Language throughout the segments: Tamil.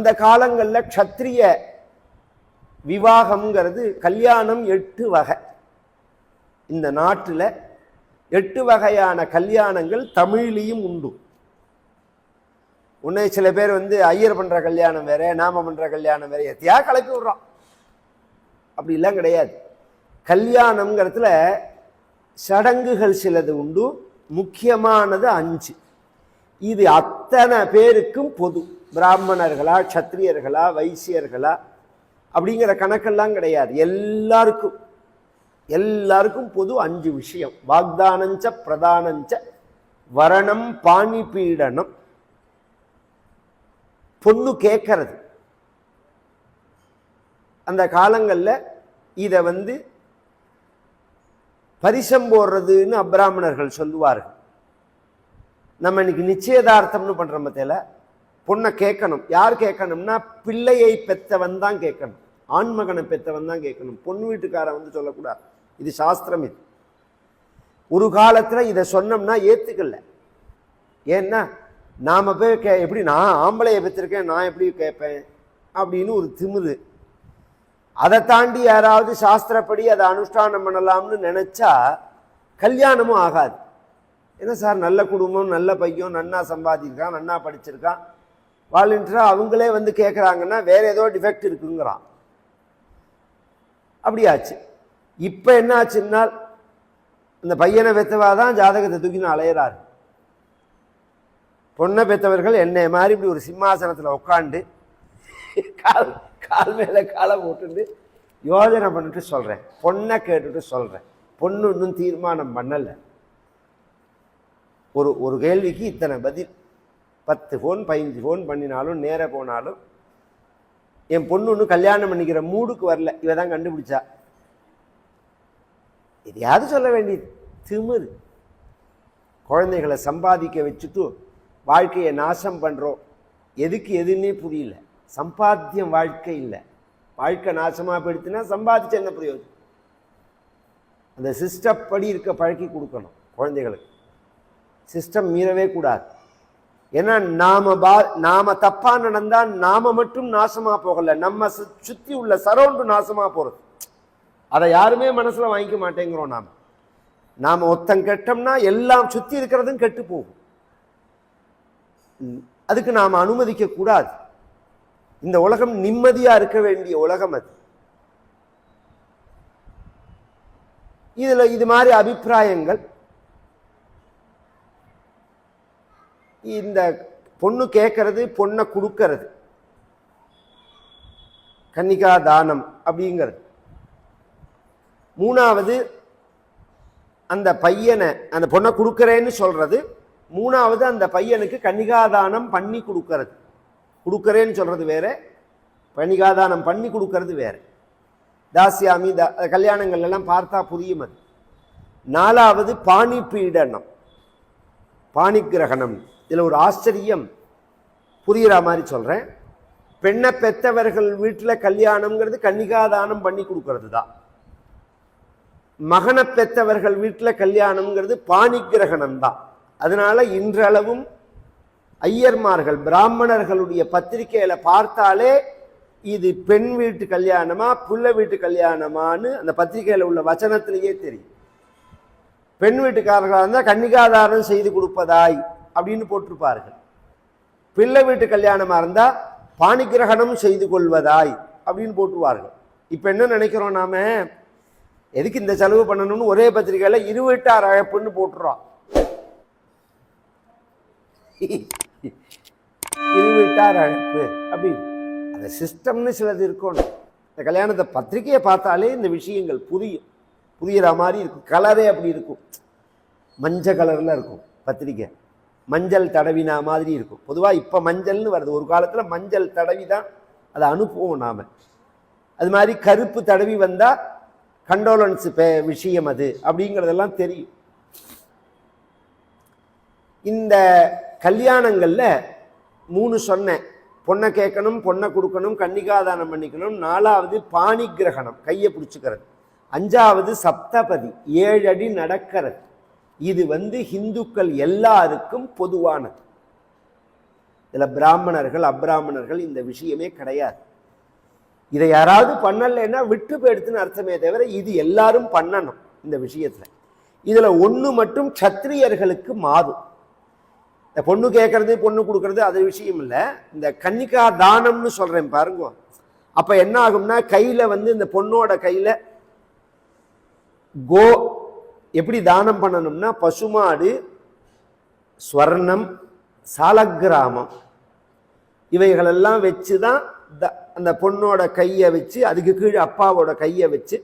அந்த காலங்களில் க்ஷத்ரிய விவாகம்ங்கிறது கல்யாணம் 8 வகை. இந்த நாட்டில் 8 வகையான கல்யாணங்கள் தமிழ்லையும் உண்டு. உன்னை சில பேர் ஐயர் பண்ற கல்யாணம் வேற, நாம பண்ற கல்யாணம் வேற, எத்தையா கலப்பி விடுறான். அப்படி எல்லாம் கிடையாது. கல்யாணம்ங்கிறதுல சடங்குகள் சிலது உண்டு. முக்கியமானது 5. இது அத்தனை பேருக்கும் பொது. பிராமணர்களா, க்ஷத்ரியர்களா, வைசியர்களா அப்படிங்கிற கணக்கெல்லாம் கிடையாது. எல்லாருக்கும் பொது 5 விஷயம். வாக்தானஞ்ச பிரதானஞ்ச வரணம் பாணிபீடனம். பொண்ணு கேட்கறது. அந்த காலங்களில் இதை பரிசம் போடுறதுன்னு அப்ராமணர்கள் சொல்லுவார்கள். நம்ம இன்னைக்கு நிச்சயதார்த்தம்னு பண்ற மத்தியில பொண்ணை கேட்கணும். யார் கேட்கணும்னா பிள்ளையை பெற்றவன் தான் கேட்கணும். ஆண்மகனை பெற்றவன் தான் கேட்கணும். பொண்ணு வீட்டுக்காரன் சொல்லக்கூடாது. இது சாஸ்திரம். இது ஒரு காலத்துல இதை சொன்னோம்னா ஏத்துக்கல. ஏன்னா நாம போய் எப்படி நான் ஆம்பளையை பெற்றிருக்கேன், நான் எப்படி கேட்பேன் அப்படின்னு ஒரு திமிரு. அதை தாண்டி யாராவது சாஸ்திரப்படி அதை அனுஷ்டானம் பண்ணலாம்னு நினைச்சா கல்யாணமும் ஆகாது. என்ன சார், நல்ல குடும்பம், நல்ல பையன், நன்னா சம்பாதிச்சிருக்கான், நன்னா படிச்சிருக்கான், வாலண்டியரா அவங்களே கேட்குறாங்கன்னா வேற ஏதோ டிஃபெக்ட் இருக்குங்கிறான். அப்படியாச்சு. இப்போ என்ன ஆச்சுன்னா இந்த பையனை பெற்றவாதான் ஜாதகத்தை தூக்கின்னு அலையிறாரு. பொண்ணை பெற்றவர்கள் என்னை மாதிரி இப்படி ஒரு சிம்மாசனத்தில் உட்காந்து கால் மேலே காலை போட்டுட்டு யோஜனை பண்ணிட்டு சொல்கிறேன். பொண்ணை கேட்டுட்டு சொல்கிறேன். பொண்ணு இன்னும் தீர்மானம் பண்ணலை. ஒரு கேள்விக்கு இத்தனை பதில். 10 ஃபோன் 15 ஃபோன் பண்ணினாலும் நேர போனாலும் என் பொண்ணு இன்னும் கல்யாணம் பண்ணிக்கிற மூடுக்கு வரல. இவ தான் கண்டுபிடிச்சா. எதையாவது சொல்ல வேண்டியது. திமிரு. குழந்தைகளை சம்பாதிக்க வச்சுட்டு வாழ்க்கையை நாசம் பண்ணுறோம். எதுன்னே புரியல. சம்பாத்தியம் வாழ்க்கை இல்லை. வாழ்க்கை நாசமாக போயிடுச்சுன்னா சம்பாதிச்சு என்ன பிரயோஜனம்? அந்த சிஸ்டம் படி இருக்க பழக்கி கொடுக்கணும் குழந்தைகளுக்கு. சிஸ்டம் மீறவே கூடாது. ஏன்னா நாம தப்பா நடந்தா நாம மட்டும் நாசமா போகல, நம்ம சுத்தி உள்ள சரௌண்டு நாசமா போறது. அதை யாருமே மனசுல வாங்கிக்க மாட்டேங்கிறோம். நாம ஒருத்தன் கெட்டோம்னா எல்லாம் சுத்தி இருக்கிறதும் கெட்டு போகும். அதுக்கு நாம அனுமதிக்க கூடாது. இந்த உலகம் நிம்மதியா இருக்க வேண்டிய உலகம் அது. இதுல இது மாதிரி அபிப்பிராயங்கள். இந்த பொண்ணு கேட்கறது, பொண்ணை கொடுக்கறது, கன்னிகா தானம் அப்படிங்கிறது. 3வது அந்த பையனை, அந்த பொண்ணை கொடுக்கறேன்னு சொல்றது. 3வது அந்த பையனுக்கு கன்னிகாதானம் பண்ணி கொடுக்கறது. கொடுக்கறேன்னு சொல்றது வேற, கன்னிகாதானம் பண்ணி கொடுக்கறது வேற. தாசியாமி கல்யாணங்கள் எல்லாம் பார்த்தா புரியும் அது. 4வது பாணிபீடனம், பாணிகிரகணம். இதுல ஒரு ஆச்சரியம் புரியுற மாதிரி சொல்றேன். பெண்ணை பெற்றவர்கள் வீட்டுல கல்யாணம்ங்கிறது கன்னிகாதானம் பண்ணி கொடுக்கறது தான். மகனை பெற்றவர்கள் வீட்டுல கல்யாணம்ங்கிறது பாணிகிரகணம் தான். அதனால இன்றளவும் ஐயர்மார்கள் பிராமணர்களுடைய பத்திரிகையில பார்த்தாலே இது பெண் வீட்டு கல்யாணமா புள்ள வீட்டு கல்யாணமான்னு அந்த பத்திரிகையில உள்ள வச்சனத்திலேயே தெரியும். பெண் வீட்டுக்காரர்களாக இருந்தால் கன்னிகாதானம் செய்து கொடுப்பதாய் அப்படின்னு போட்டிருப்பார்கள். பிள்ளை வீட்டு கல்யாணமா இருந்தா பாணிகிரகணம் செய்து கொள்வதாய் அப்படின்னு போட்டுருவார்கள். இப்ப என்ன நினைக்கிறோம் நாம, எதுக்கு இந்த செலவு பண்ணணும்னு ஒரே பத்திரிகையில 2 வீட்டார் அழைப்புன்னு போட்டுறோம். 2 வீட்டார் அழைப்பு அப்படி அந்த சிஸ்டம்னு சிலது இருக்கணும். இந்த கல்யாணத்தை பத்திரிகையை பார்த்தாலே இந்த விஷயங்கள் புரியுற மாதிரி இருக்கும். கலரே அப்படி இருக்கும். மஞ்சள் கலர்ல இருக்கும் பத்திரிக்கை. மஞ்சள் தடவினா மாதிரி இருக்கும். பொதுவாக இப்போ மஞ்சள்னு வருது. ஒரு காலத்தில் மஞ்சள் தடவி தான் அதை அனுப்புவோம் நாம. அது மாதிரி கருப்பு தடவி வந்தா கண்டோலன்ஸ் விஷயம் அது அப்படிங்கிறதெல்லாம் தெரியும். இந்த கல்யாணங்கள்ல 3 சொன்னேன். பொண்ணை கேட்கணும், பொண்ணை கொடுக்கணும், கன்னிகாதானம் பண்ணிக்கணும். 4வது பாணிகிரகணம், கையை பிடிச்சுக்கிறது. 5வது சப்தபதி, 7 அடி நடக்கிறது. இது இந்துக்கள் எல்லாருக்கும் பொதுவானது. இதுல பிராமணர்கள் அப்ராமணர்கள் இந்த விஷயமே கிடையாது. இதை யாராவது பண்ணலைன்னா விட்டு போயிடுத்துன்னு அர்த்தமே தவிர இது எல்லாரும் பண்ணணும் இந்த விஷயத்துல. இதுல ஒண்ணு மட்டும் சத்திரியர்களுக்கு மாறும். இந்த பொண்ணு கேட்கறது பொண்ணு கொடுக்கறது அது விஷயம் இல்லை. இந்த கன்னிகா தானம்னு சொல்றேன் பாருங்க. அப்ப என்ன ஆகும்னா கையில இந்த பொண்ணோட கையில கோ எப்படி தானம் பண்ணணும்னா பசுமாடு, ஸ்வர்ணம், சாலக்கிராமம் இவைகளெல்லாம் வச்சுதான் அந்த பொண்ணோட கையை வச்சு அதுக்கு கீழே அப்பாவோட கையை வச்சு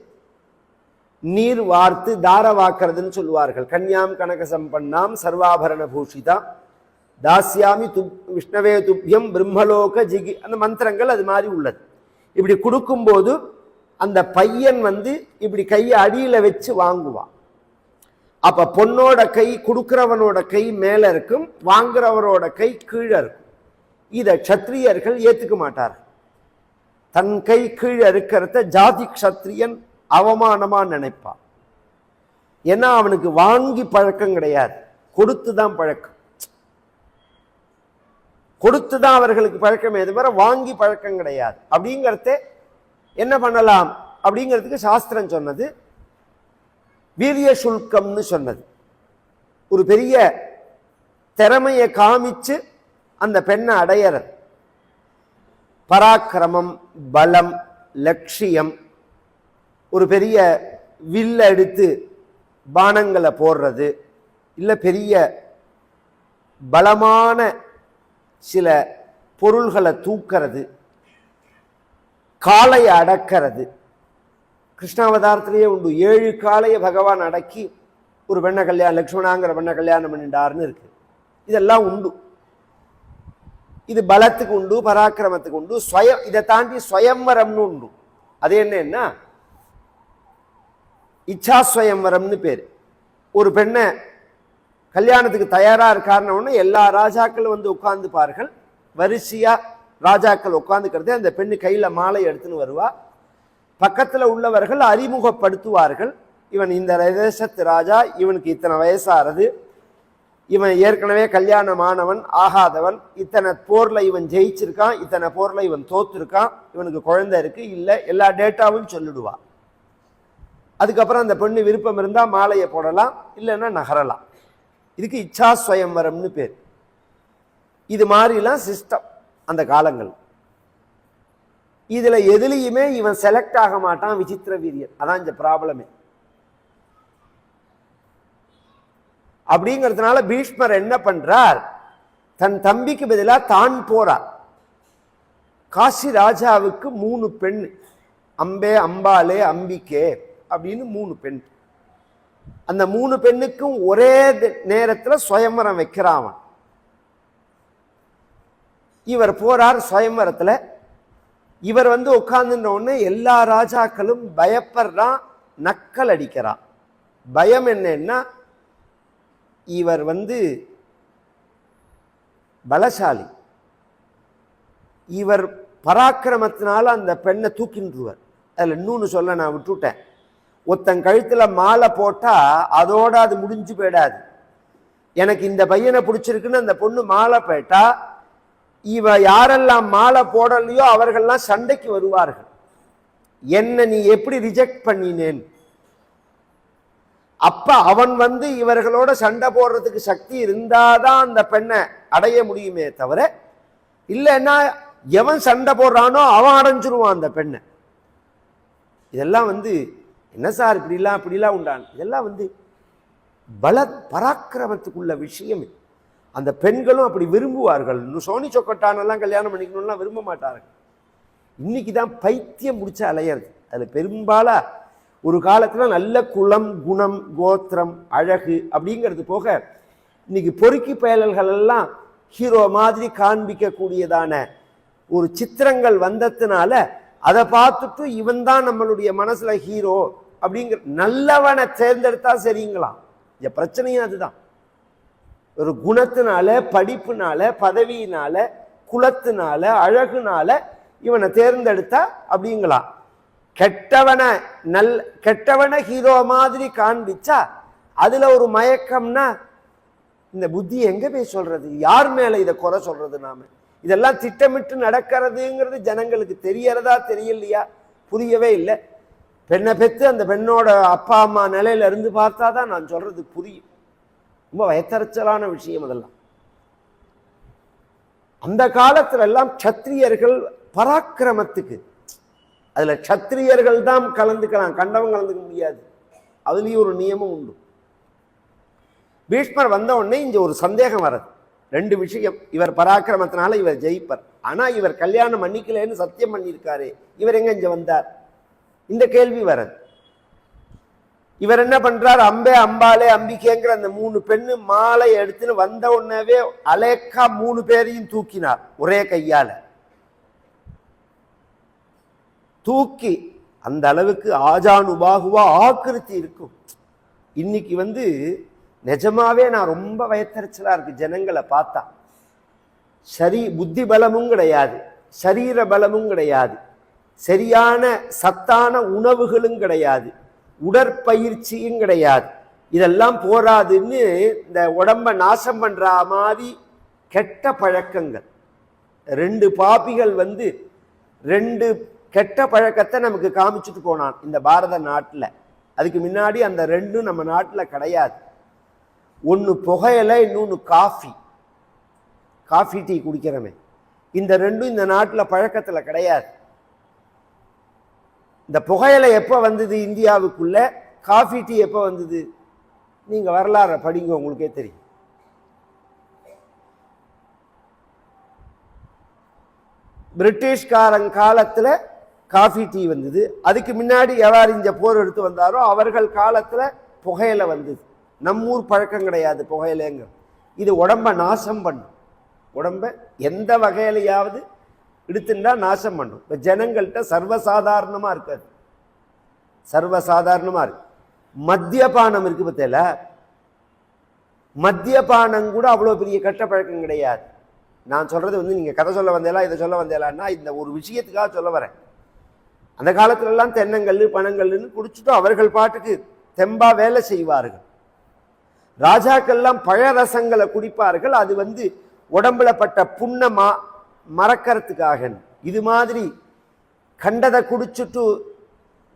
நீர் வார்த்து தார வாக்குறதுன்னு சொல்லுவார்கள். கன்யாம் கனக சம்பன்னாம் சர்வாபரண பூஷிதா தாஸ்யாமி விஷ்ணவே துப்யம் பிரம்மலோக ஜிகி அந்த மந்திரங்கள் அது மாதிரி உள்ளது. இப்படி கொடுக்கும்போது அந்த பையன் இப்படி கையை அடியில வச்சு வாங்குவான். அப்ப பொண்ணோட கை கொடுக்கிறவனோட கை மேல இருக்கும், வாங்குறவரோட கை கீழே இருக்கும். இதை சத்திரியர்கள் ஏத்துக்க மாட்டார்கள். தன் கை கீழே இருக்கிறத ஜாதி க்ஷத்ரியன் அவமானமா நினைப்பான். ஏன்னா அவனுக்கு வாங்கி பழக்கம் கிடையாது, கொடுத்துதான் பழக்கம். கொடுத்துதான் அவர்களுக்கு பழக்கமே தவிர வாங்கி பழக்கம் கிடையாது. அப்படிங்கிறத என்ன பண்ணலாம் அப்படிங்கிறதுக்கு சாஸ்திரம் சொன்னது வீரிய சுல்கம்னு சொன்னது. ஒரு பெரிய திறமையை காமிச்சு அந்த பெண்ணை அடையறது. பராக்கிரமம், பலம், லட்சியம், ஒரு பெரிய வில்ல எடுத்து பானங்களை போடுறது, இல்லை பெரிய பலமான சில பொருள்களை தூக்கிறது, காளையை அடக்கிறது. கிருஷ்ணாவதாரத்திலேயே உண்டு. 7 காளையை பகவான் அடக்கி ஒரு பெண்ணை கல்யாணம், லக்ஷ்மணாங்கிற பெண்ணை கல்யாணம் பண்ணிட்டாருன்னு இருக்கு. இதெல்லாம் உண்டு. இது பலத்துக்கு உண்டு, பராக்கிரமத்துக்கு உண்டு. இதை தாண்டி ஸ்வயம்வரம்னு உண்டு. அது என்னன்னா இச்சா ஸ்வயம்வரம்னு பேரு. ஒரு பெண்ணை கல்யாணத்துக்கு தயாரா இருக்காருன்னு எல்லா ராஜாக்களும் உட்கார்ந்துப்பார்கள். வரிசையா ராஜாக்கள் உட்கார்ந்துக்கிறது. அந்த பெண்ணு கையில மாலை எடுத்துன்னு வருவா. பக்கத்துல உள்ளவர்கள் அறிமுகப்படுத்துவார்கள். இவன் இந்த தேசத்து ராஜா, இவனுக்கு இத்தனை வயசாகிறது, இவன் ஏற்கனவே கல்யாணமானவன் ஆகாதவன், இத்தனை போர்ல இவன் ஜெயிச்சிருக்கான், இத்தனை போர்ல இவன் தோத்துருக்கான், இவனுக்கு குழந்தை இருக்கு இல்ல, எல்லா டேட்டாவும் சொல்லிடுவான். அதுக்கப்புறம் அந்த பெண்ணு விருப்பம் இருந்தா மாலையை போடலாம், இல்லைன்னா நகரலாம். இதுக்கு இச்சா ஸ்வயம்வரம்னு பேர். இது மாதிரிலாம் சிஸ்டம் அந்த காலங்கள். இதுல எதுலையுமே இவன் செலக்ட் ஆக மாட்டான். விசித்திர வீரியன். அதான் இந்த ப்ராப்ளமே. அப்படிங்கிறதுனால பீஷ்மர் என்ன பண்றார், தன் தம்பிக்கு பதிலாக தான் போறார். காசி ராஜாவுக்கு 3 பெண், அம்பே, அம்பாலே, அம்பிகே அப்படின்னு 3 பெண். அந்த 3 பெண்ணுக்கும் ஒரே நேரத்தில் சுயம்பரம் வைக்கிறான். இவர் போறார் சுயம்பரத்துல. இவர் உட்கார்ந்துன்ற உடனே எல்லா ராஜாக்களும் பயப்படுறான், நக்கல் அடிக்கிறான். பயம் என்னன்னா இவர் பலசாலி, இவர் பராக்கிரமத்தினால அந்த பெண்ணை தூக்கின்றுவர். அதுல இன்னொன்னு சொல்ல நான் விட்டுட்டேன். ஒருத்தன் கழுத்துல மாலை போட்டா அதோட அது முடிஞ்சு போயிடாது. எனக்கு இந்த பையனை பிடிச்சிருக்குன்னு அந்த பொண்ணு மாலை போயிட்டா இவ யாரெல்லாம் மாலை போடலையோ அவர்கள்லாம் சண்டைக்கு வருவார்கள். என்ன நீ எப்படி ரிஜெக்ட் பண்ணினேன்? அப்ப அவன் இவர்களோட சண்டை போடுறதுக்கு சக்தி இருந்தாதான் அந்த பெண்ணை அடைய முடியுமே தவிர, இல்லைன்னா எவன் சண்டை போடுறானோ அவன் அடைஞ்சிருவான் அந்த பெண்ணை. இதெல்லாம் என்ன சார் இப்படிலாம் உண்டான்? இதெல்லாம் பல பராக்கிரமத்துக்குள்ள விஷயம். அந்த பெண்களும் அப்படி விரும்புவார்கள். சோனி சொக்கட்டானெல்லாம் கல்யாணம் பண்ணிக்கணும்லாம் விரும்ப மாட்டார்கள். இன்னைக்குதான் பைத்தியம் முடிச்ச அலையிறது. அதுல பெரும்பாலா ஒரு காலத்துல நல்ல குலம், குணம், கோத்திரம், அழகு அப்படிங்கிறது போக இன்னைக்கு பொறுக்கி பயல்கள் எல்லாம் ஹீரோ மாதிரி காண்பிக்க கூடியதான ஒரு சித்திரங்கள் வந்ததுனால அதை பார்த்துட்டு இவன் தான் நம்மளுடைய மனசுல ஹீரோ அப்படிங்கிற நல்லவனை தேர்ந்தெடுத்தா சரிங்களாம். இந்த பிரச்சனையும் அதுதான். ஒரு குணத்தினால, படிப்புனால, பதவியினால, குலத்தினால, அழகுனால இவனை தேர்ந்தெடுத்தா அப்படிங்களாம். கெட்டவனை ஹீரோ மாதிரி காண்பிச்சா அதுல ஒரு மயக்கம்னா இந்த புத்தி எங்க போய் சொல்றது? யார் மேல இதை குறை சொல்றது? நாம இதெல்லாம் திட்டமிட்டு நடக்கிறதுங்கிறது ஜனங்களுக்கு தெரியறதா தெரியலையா புரியவே இல்லை. பெண்ணை பெற்று அந்த பெண்ணோட அப்பா அம்மா நிலையில இருந்து பார்த்தா தான் நான் சொல்றது புரியும். ரொம்ப வயத்தறிச்சலான விஷயம் அதெல்லாம். அந்த காலத்துல எல்லாம் சத்திரியர்கள் பராக்கிரமத்துக்கு, அதுல சத்திரியர்கள் தான் கலந்துக்கலாம், கண்டவன் கலந்துக்க முடியாது. அதுலயும் ஒரு நியமம் உண்டு. பீஷ்மர் வந்த உடனே இங்க ஒரு சந்தேகம் வர்றது. ரெண்டு விஷயம். இவர் பராக்கிரமத்தினால இவர் ஜெயிப்பர், ஆனா இவர் கல்யாணம் பண்ணிக்கலன்னு சத்தியம் பண்ணியிருக்காரு, இவர் எங்க இங்க வந்தார்? இந்த கேள்வி வரது. இவர் என்ன பண்றார்? அம்பே அம்பாலே அம்பிகைங்கிற அந்த 3 பெண்ணு மாலை எடுத்துன்னு வந்த உடனே அலேக்கா 3 பேரையும் தூக்கினார் ஒரே கையால. தூக்கி அந்த அளவுக்கு ஆஜானுபாகுவா ஆக்கிருத்தி இருக்கும். இன்னைக்கு நிஜமாவே நான் ரொம்ப வயத்தறிச்சலா இருக்கு ஜனங்களை பார்த்தா. சரி, புத்தி பலமும் கிடையாது, சரீர பலமும் கிடையாது, சரியான சத்தான உணவுகளும் கிடையாது, உடற்பயிற்சியும் கிடையாது. இதெல்லாம் போராதுன்னு இந்த உடம்ப நாசம் பண்ற மாதிரி கெட்ட பழக்கங்கள். 2 பாபிகள் 2 கெட்ட பழக்கத்தை நமக்கு காமிச்சுட்டு போனான் இந்த பாரத நாட்டுல. அதுக்கு முன்னாடி அந்த 2 நம்ம நாட்டுல கிடையாது. ஒன்னு புகையில, இன்னொன்னு காஃபி டீ குடிக்கிறமே. இந்த 2 இந்த நாட்டுல பழக்கத்துல கிடையாது. இந்த புகையில எப்ப வந்தது இந்தியாவுக்குள்ள, காஃபி டீ எப்ப வந்தது? நீங்க வரலாறு படிங்க, உங்களுக்கே தெரியும். பிரிட்டிஷ்காரன் காலத்துல காஃபி டீ வந்தது. அதுக்கு முன்னாடி எவ்வாறு இங்க போர் எடுத்து வந்தாரோ அவர்கள் காலத்துல புகையில வந்தது. நம்மூர் பழக்கம் கிடையாது புகையிலங்க. இது உடம்ப நாசம் பண்ணும். உடம்ப எந்த வகையிலையாவது எடுத்துட்டா நாசம் பண்ணும். இப்ப ஜனங்கள்கிட்ட சர்வசாதாரணமா இருக்காது, சர்வசாதாரணமா இருக்கு. மத்தியபானம் இருக்கு பத்தியில, மத்தியபானம் கூட அவ்வளவு பெரிய கெட்ட பழக்கம் கிடையாது. நான் சொல்றது நீங்க கதை சொல்ல வந்தேலா இதை சொல்ல வந்தேலான்னா இந்த ஒரு விஷயத்துக்காக சொல்ல வரேன். அந்த காலத்துல எல்லாம் தென்னங்கல்லு பனங்கல்லுன்னு குடிச்சுட்டு அவர்கள் பாட்டுக்கு தெம்பா வேலை செய்வார்கள். ராஜாக்கள்லாம் பழரசங்களை குடிப்பார்கள். அது உடம்புல பட்ட புண்ணமா மறக்கிறதுக்காக. இது மாதிரி கண்டதை குடிச்சுட்டு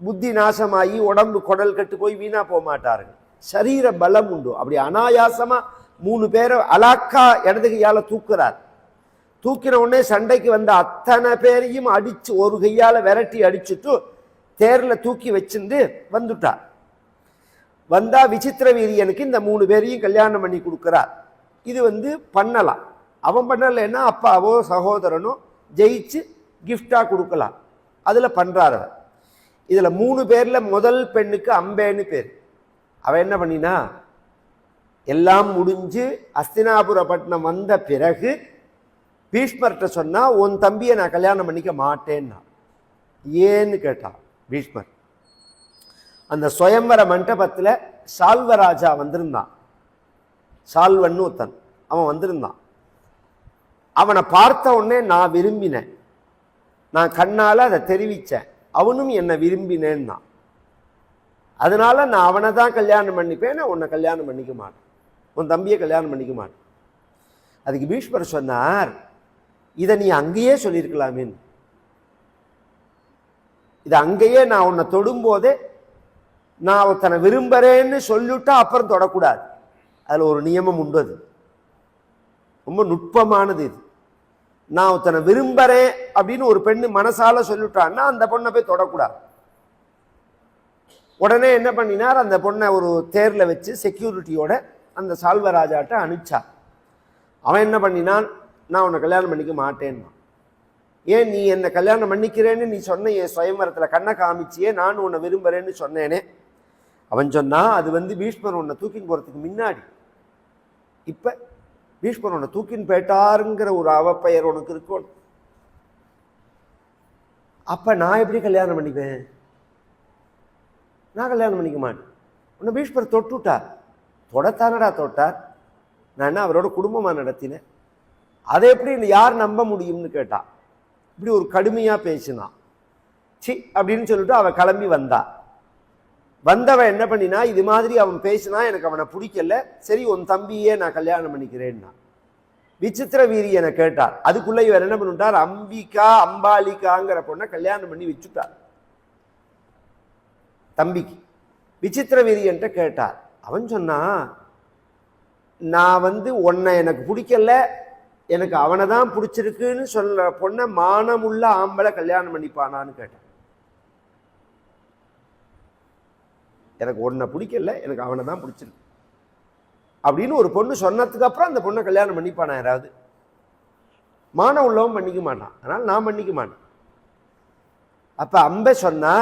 புத்தி நாசமாகி உடம்பு குடல் கட்டு போய் வீணா போக மாட்டார்கள். சரீர பலம் உண்டு. அப்படி அனாயாசமா 3 பேரை அலாக்கா இடது கையால தூக்குறார். தூக்கின உடனே சண்டைக்கு வந்த அத்தனை பேரையும் அடிச்சு ஒரு கையால விரட்டி அடிச்சுட்டு தேர்ல தூக்கி வச்சிருந்து வந்துட்டார். வந்தா விசித்திர வீரியனுக்கு இந்த 3 பேரையும் கல்யாணம் பண்ணி கொடுக்கிறார். இது பண்ணலாம். அவன் பண்ணலைன்னா அப்பாவோ சகோதரனோ ஜெயிச்சு கிஃப்டா கொடுக்கலாம். அதுல பண்றாரு. இதுல 3 பேர்ல முதல் பெண்ணுக்கு அம்பேன்னு பேர். அவன் என்ன பண்ணினா, எல்லாம் முடிஞ்சு அஸ்தினாபுரப்பட்டினம் வந்த பிறகு பீஷ்மர்கிட்ட சொன்னா, உன் தம்பியை நான் கல்யாணம் பண்ணிக்க மாட்டேன்னா. ஏன்னு கேட்டான் பீஷ்மர். அந்த சுயம்பர மண்டபத்துல சால்வராஜா வந்திருந்தான். சால்வன்னு ஒருத்தன் அவன் வந்திருந்தான். அவனை பார்த்த உடனே நான் விரும்பினேன், நான் கண்ணால அதை தெரிவிச்சேன், அவனும் என்னை விரும்பினேன்னா. அதனால நான் அவனை தான் கல்யாணம் பண்ணிப்பேன், நான் உன்னை கல்யாணம் பண்ணிக்க மாட்டேன், உன் தம்பியை கல்யாணம் பண்ணிக்க மாட்டேன். அதுக்கு பீஷ்மர் சொன்னார், இதை நீ அங்கேயே சொல்லியிருக்கலாமே. இது அங்கேயே நான் உன்னை தொடும்போதே நான் ஒருத்தனை விரும்புறேன்னு சொல்லிவிட்டா அப்புறம் தொடக்கூடாது. அதுல ஒரு நியமம் உண்டு. அது ரொம்ப நுட்பமானது. இது நான் ஒருத்தனை விரும்புறேன் அப்படின்னு ஒரு பெண்ணு மனசால சொல்லிவிட்டான்னா அந்த பொண்ணை போய் தொடக்கூடாது. உடனே என்ன பண்ணினார், அந்த பொண்ணை ஒரு தேர்ல வச்சு செக்யூரிட்டியோட அந்த சால்வராஜாட்ட அனுப்பிச்சார். அவன் என்ன பண்ணினான், நான் உன்னை கல்யாணம் பண்ணிக்க மாட்டேன்னா. ஏன் நீ என்னை கல்யாணம் பண்ணிக்கிறேன்னு நீ சொன்ன, என் சுயம்பரத்துல கண்ணை காமிச்சியே, நானும் உன்னை விரும்புறேன்னு சொன்னேனே. அவன் சொன்னா, அது பீஷ்மர் உன்னை தூக்கின்னு போறதுக்கு முன்னாடி. இப்ப பீஷ்மர் உன்னை தூக்கின்னு போயிட்டாருங்கிற ஒரு அவப்பெயர் உனக்கு இருக்கும். அப்ப நான் எப்படி கல்யாணம் பண்ணிப்பேன்? நான் கல்யாணம் பண்ணிக்க மாட்டேன். உன்னை பீஷ்மர் தொட்டுட்டார். தொடத்தானடா தொட்டார். நான் என்ன அவரோட குடும்பமா நடத்தினேன்? அதை எப்படி யார் நம்ப முடியும்னு கேட்டான். இப்படி ஒரு கடுமையா பேசினான். சி அப்படின்னு சொல்லிட்டு அவ கிளம்பி வந்தா. வந்தவன் என்ன பண்ணினா, இது மாதிரி அவன் பேசினா எனக்கு அவனை பிடிக்கல, சரி உன் தம்பியே நான் கல்யாணம் பண்ணிக்கிறேன்னா. விசித்திர வீரியனை கேட்டார். அதுக்குள்ள இவர் என்ன பண்ணிட்டார், அம்பிகா அம்பாலிகாங்கிற பொண்ணை கல்யாணம் பண்ணி வச்சுட்டார் தம்பிக்கு. விசித்திர வீரியன்ட்ட கேட்டார். அவன் சொன்னா, நான் உன்னை எனக்கு பிடிக்கல, எனக்கு அவனை தான் பிடிச்சிருக்குன்னு சொல்ல பொண்ணை மானமுள்ள ஆம்பளை கல்யாணம் பண்ணிப்பானான்னு கேட்டேன். எனக்கு உன்னை பிடிக்கல, எனக்கு அவனை தான் பிடிச்சிருக்கு அப்படின்னு ஒரு பொண்ணு சொன்னதுக்கு அப்புறம் அந்த பொண்ணை கல்யாணம் பண்ணிப்பானா? யாராவது மானம் உள்ளவன் பண்ணிக்க மாட்டான். அதனால நான் பண்ணிக்க மாட்டேன். அப்ப அம்பை சொன்னா,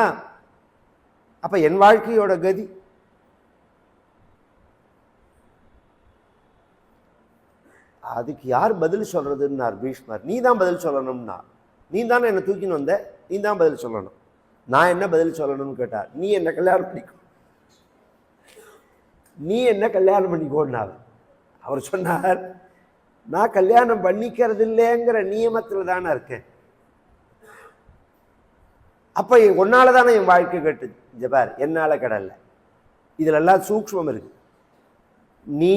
அப்ப என் வாழ்க்கையோட கதி அதுக்கு யார் பதில் சொல்றதுன்னார் பீஷ்மர். நீ தான் பதில் சொல்லணும்னா. நீ தானே என்னை தூக்கின்னு வந்த, நீ தான் பதில் சொல்லணும். நான் என்ன பதில் சொல்லணும்னு கேட்டார். நீ என்ன கல்யாணம் பண்ணிக்கோ, நீ என்ன கல்யாணம் பண்ணிக்கோன்னார். அவர் சொன்னார், நான் கல்யாணம் பண்ணிக்கிறது இல்லைங்கிற நியமத்தில் தானே இருக்கேன். அப்ப உன்னால தானே என் வாழ்க்கை கெட்டுது. ஜபார், என்னால கடல்ல. இதுல எல்லாம் சூக்ஷ்மம் இருக்கு. நீ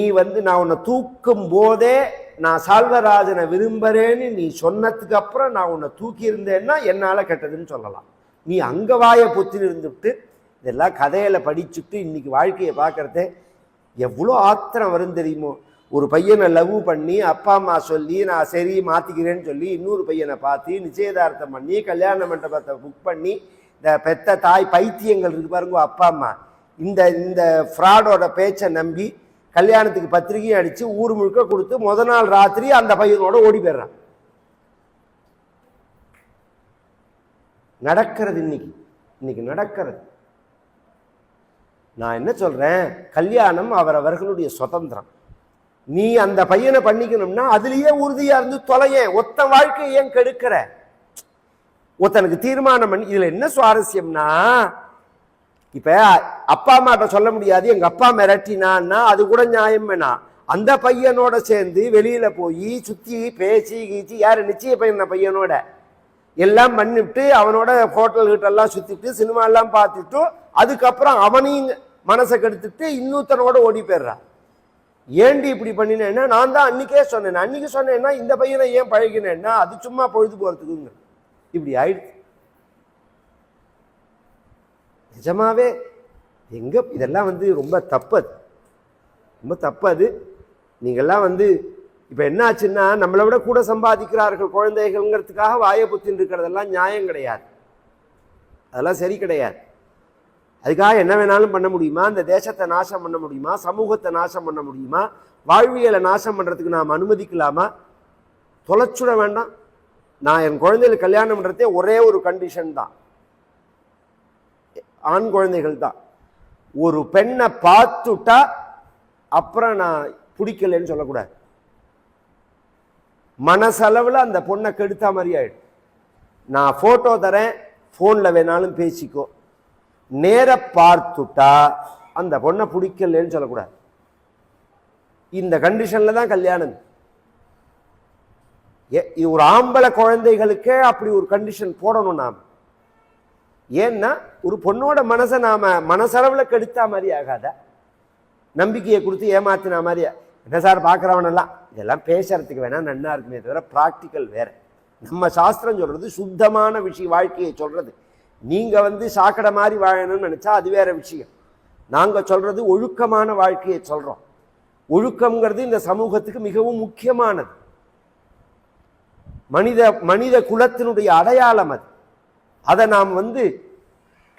நான் உன்னை தூக்கும் போதே நான் சால்வராஜனை விரும்புறேன்னு நீ சொன்னதுக்கு அப்புறம் நான் உன்னை தூக்கி இருந்தேன்னா என்னால கெட்டதுன்னு சொல்லலாம். நீ அங்க வாய பொத்தின்னு இருந்துவிட்டு இதெல்லாம் கதையில படிச்சுட்டு இன்னைக்கு வாழ்க்கையை பார்க்கறதே எவ்வளோ ஆத்திரம் வரும் தெரியுமோ. ஒரு பையனை லவ் பண்ணி அப்பா அம்மா சொல்லி நான் சரி மாத்திக்கிறேன்னு சொல்லி இன்னொரு பையனை பார்த்து நிச்சயதார்த்தம் பண்ணி கல்யாண மண்டபத்தை புக் பண்ணி இந்த பெத்த தாய் பைத்தியங்கள் இருக்கு பாருங்க அப்பா அம்மா, இந்த ஃப்ராடோட பேச்சை நம்பி கல்யாணத்துக்கு பத்திரிகையும் அடிச்சு ஊர் முழுக்க கொடுத்து முத நாள் ராத்திரி அந்த பையனோட ஓடி போயிடுறான். நடக்கிறது இன்னைக்கு நடக்கிறது. நான் என்ன சொல்றேன், கல்யாணம் அவரவர்களுடைய சுதந்திரம். நீ அந்த பையனை பண்ணிக்கணும்னா அதுலயே உறுதியா இருந்து தொலைய. ஒத்த வாழ்க்கை ஏன் கெடுக்கிற? ஒருத்தனுக்கு தீர்மானம் பண்ணி. இதுல என்ன சுவாரஸ்யம்னா, இப்ப அப்பா அம்மாட்ட சொல்ல முடியாது எங்க அப்பா மிரட்டினான்னா அது கூட நியாயம் வேணா. அந்த பையனோட சேர்ந்து வெளியில போய் சுத்தி பேசி கீச்சி, யாரு நிச்சய பையனோட எல்லாம் பண்ணிவிட்டு அவனோட ஹோட்டல் கிட்டெல்லாம் சுத்திட்டு சினிமா எல்லாம் பார்த்துட்டு அதுக்கப்புறம் அவனையும் மனசை கெடுத்துட்டு இன்னொருத்தனோட ஓடி போயிடுறான். ஏண்டி இப்படி பண்ணினேன்னா, நான் தான் அன்னைக்கே சொன்னேன். அன்னைக்கு சொன்னேன்னா இந்த பையனை ஏன் பழகினேன்னா அது சும்மா பொழுது போறதுக்குங்க. இப்படி ஆயிடுச்சு. நிஜமாவே எங்க இதெல்லாம் ரொம்ப தப்பது, ரொம்ப தப்பது. நீங்கெல்லாம் இப்ப என்ன ஆச்சுன்னா, நம்மளை விட கூட சம்பாதிக்கிறார்கள் குழந்தைகள்ங்கிறதுக்காக வாயை புத்தின்னு இருக்கிறதெல்லாம் நியாயம் கிடையாது. அதெல்லாம் சரி கிடையாது. அதுக்காக என்ன வேணாலும் பண்ண முடியுமா? இந்த தேசத்தை நாசம் பண்ண முடியுமா? சமூகத்தை நாசம் பண்ண முடியுமா? வாழ்வியலை நாசம் பண்றதுக்கு நாம் அனுமதிக்கலாமா? தொலைச்சுட வேண்டாம். நான் என் குழந்தைகளுக்கு கல்யாணம் பண்றதே ஒரே ஒரு கண்டிஷன் தான், ஆண் குழந்தைகள் தான். ஒரு பெண்ணை பார்த்துட்டா அப்புறம் நான் பிடிக்கலன்னு சொல்லக்கூடாது. மனசளவுல அந்த பொண்ணை கெடுத்த மாதிரி ஆயிடும். நான் போட்டோ தரேன், போன்ல வேணாலும் பேசிக்கோ, நேர பார்த்துட்டா அந்த பொண்ணை பிடிக்கலன்னு சொல்லக்கூடாது. இந்த கண்டிஷன்ல தான் கல்யாணம். ஒரு ஆம்பளை குழந்தைகளுக்கே அப்படி ஒரு கண்டிஷன் போடணும் நாம். ஏன்னா ஒரு பொண்ணோட மனசை நாம மனசளவுல கெடுத்தா மாதிரி ஆகாத, நம்பிக்கையை கொடுத்து ஏமாத்தினா மாதிரி. என்ன சார் பார்க்குறவனெல்லாம் இதெல்லாம் பேசுறதுக்கு வேணா நன்னா இருக்குமே தவிர ப்ராக்டிக்கல் வேற. நம்ம சாஸ்திரம் சொல்றது சுத்தமான விஷயம், வாழ்க்கையை சொல்றது. நீங்க சாக்கடை மாதிரி வாழணும்னு நினைச்சா அது வேற விஷயம். நாங்க சொல்றது ஒழுக்கமான வாழ்க்கையை சொல்றோம். ஒழுக்கம்ங்கிறது இந்த சமூகத்துக்கு மிகவும் முக்கியமானது. மனித குலத்தினுடைய அடையாளம் அது. அதை நாம்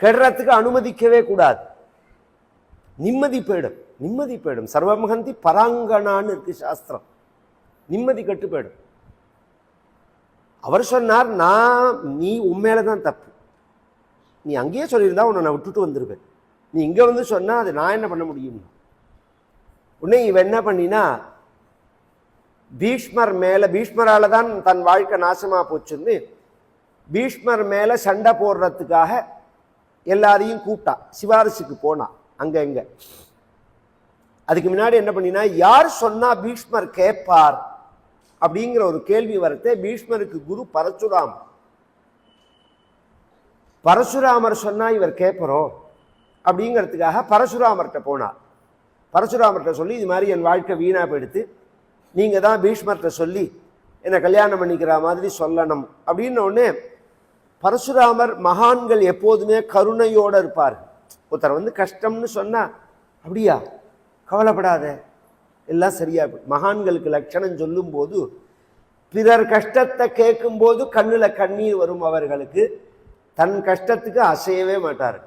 கெடுறதுக்கு அனுமதிக்கவே கூடாது. நிம்மதி போயிடும். சர்வமகந்தி பராங்கனான்னு இருக்கு சாஸ்திரம். நிம்மதி கெட்டு போயிடும். அவர் சொன்னார், நீ உண்மையிலதான் தப்பு. நீ அங்கேயே சொல்லியிருந்தா உன்னை நான் விட்டுட்டு வந்திருப்பேன். நீ இங்க சொன்னா அது நான் என்ன பண்ண முடியும்? உடனே இவன் என்ன பண்ணினா, பீஷ்மரால தான் தன் வாழ்க்கை நாசமா போச்சுன்னு பீஷ்மர் மேல சண்டை போடுறதுக்காக எல்லாரையும் கூப்பிட்டா. சிபாரிசுக்கு போனா அங்க எங்க. அதுக்கு முன்னாடி என்ன பண்ணினா, யார் சொன்னா பீஷ்மர் கேட்பார் அப்படிங்கிற ஒரு கேள்வி வரத்தே பீஷ்மருக்கு குரு பரசுராமர் சொன்னா இவர் கேட்பறோம் அப்படிங்கிறதுக்காக பரசுராமர்கிட்ட போனார். பரசுராமர்கிட்ட சொல்லி இது மாதிரி என் வாழ்க்கை வீணா போயிடுத்து, நீங்க தான் பீஷ்மர்கிட்ட சொல்லி என்னை கல்யாணம் பண்ணிக்கிற மாதிரி சொல்லணும் அப்படின்னு ஒன்று. பரசுராமர் மகான்கள் எப்போதுமே கருணையோடு இருப்பார். ஒருத்தர் வந்து கஷ்டம்னு சொன்னா அப்படியா கவலைப்படாத எல்லாம் சரியா. மகான்களுக்கு லட்சணம் சொல்லும் போது பிறர் கஷ்டத்தை கேட்கும் போது கண்ணுல கண்ணீர் வரும் அவர்களுக்கு, தன் கஷ்டத்துக்கு அசையவே மாட்டார்.